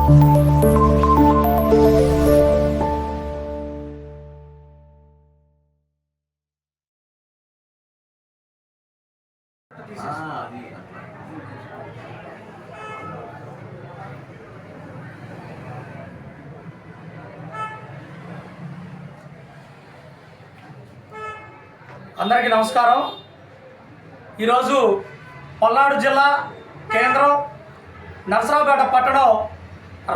అందరికీ నమస్కారం. ఈరోజు పల్నాడు జిల్లా కేంద్రం నరసరావుపేట పట్టణం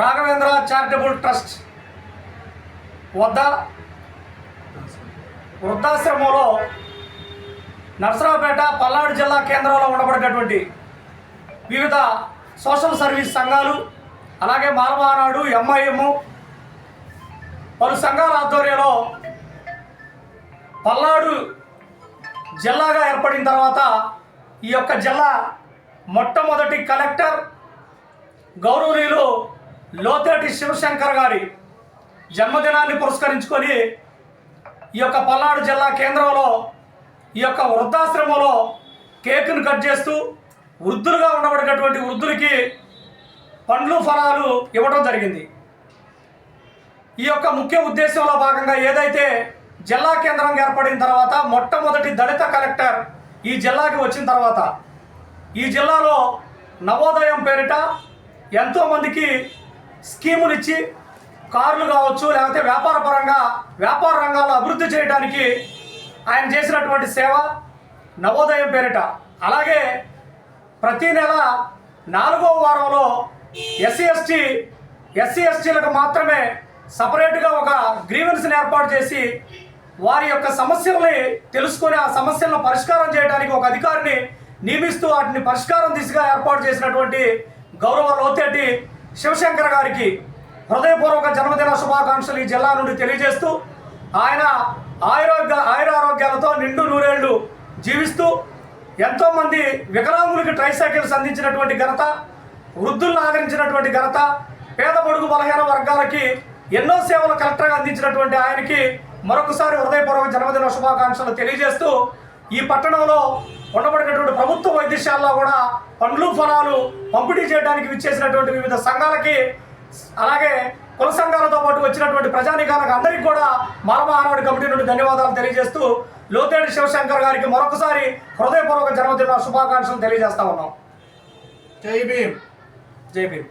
రాఘవేంద్ర చారిటబుల్ ట్రస్ట్ వద్ద వృద్ధాశ్రమంలో నరసరావుపేట పల్నాడు జిల్లా కేంద్రంలో ఉండబడేటటువంటి వివిధ సోషల్ సర్వీస్ సంఘాలు, అలాగే మాలమహానాడు, ఎంఐఎం పలు సంఘాల ఆధ్వర్యంలో పల్నాడు జిల్లాగా ఏర్పడిన తర్వాత ఈ యొక్క జిల్లా మొట్టమొదటి కలెక్టర్ గౌరవనీయులు లోతేటి శివశంకర్ గారి జన్మదినాన్ని పురస్కరించుకొని ఈ యొక్క పల్నాడు జిల్లా కేంద్రంలో ఈ యొక్క వృద్ధాశ్రమంలో కేకును కట్ చేస్తూ వృద్ధులుగా ఉండబడేటటువంటి వృద్ధులకి పండ్లు ఫలాలు ఇవ్వడం జరిగింది. ఈ యొక్క ముఖ్య ఉద్దేశంలో భాగంగా ఏదైతే జిల్లా కేంద్రంగా ఏర్పడిన తర్వాత మొట్టమొదటి దళిత కలెక్టర్ ఈ జిల్లాకి వచ్చిన తర్వాత ఈ జిల్లాలో నవోదయం పేరిట ఎంతోమందికి స్కీములు ఇచ్చి కార్లు కావచ్చు, లేకపోతే వ్యాపార రంగాల్లో అభివృద్ధి చేయడానికి ఆయన చేసినటువంటి సేవ నవోదయం పేరిట. అలాగే ప్రతి నెల 4వ వారంలో ఎస్సీ ఎస్టీలకు మాత్రమే సపరేట్గా ఒక గ్రీవెన్స్ని ఏర్పాటు చేసి వారి యొక్క సమస్యల్ని తెలుసుకొని ఆ సమస్యలను పరిష్కారం చేయడానికి ఒక అధికారిని నియమిస్తూ వాటిని పరిష్కారం దిశగా ఏర్పాటు చేసినటువంటి గౌరవ లోతేటి శివశంకర్ గారికి హృదయపూర్వక జన్మదిన శుభాకాంక్షలు ఈ జిల్లా నుండి తెలియజేస్తూ ఆయన ఆయురారోగ్యాలతో నిండు నూరేళ్లు జీవిస్తూ ఎంతోమంది వికలాంగులకి ట్రైసైకిల్స్ అందించినటువంటి ఘనత, వృద్ధులను ఆదరించినటువంటి ఘనత, పేద బడుగు బలహీన వర్గాలకి ఎన్నో సేవలు కలెక్టర్గా అందించినటువంటి ఆయనకి మరొకసారి హృదయపూర్వక జన్మదిన శుభాకాంక్షలు తెలియజేస్తూ ఈ పట్టణంలో ఉండబడినటువంటి ప్రభుత్వ వైద్యశాలలో కూడా పండ్లు ఫలాలు పంపిణీ చేయడానికి విచ్చేసినటువంటి వివిధ సంఘాలకి, అలాగే కుల సంఘాలతో పాటు వచ్చినటువంటి ప్రజానికానికి అందరికీ కూడా మాలమహానాడు కమిటీ నుండి ధన్యవాదాలు తెలియజేస్తూ లోతేటి శివశంకర్ గారికి మరొకసారి హృదయపూర్వక జన్మదిన శుభాకాంక్షలు తెలియజేస్తా ఉన్నాం. జై భీమ్. జై భీమ్.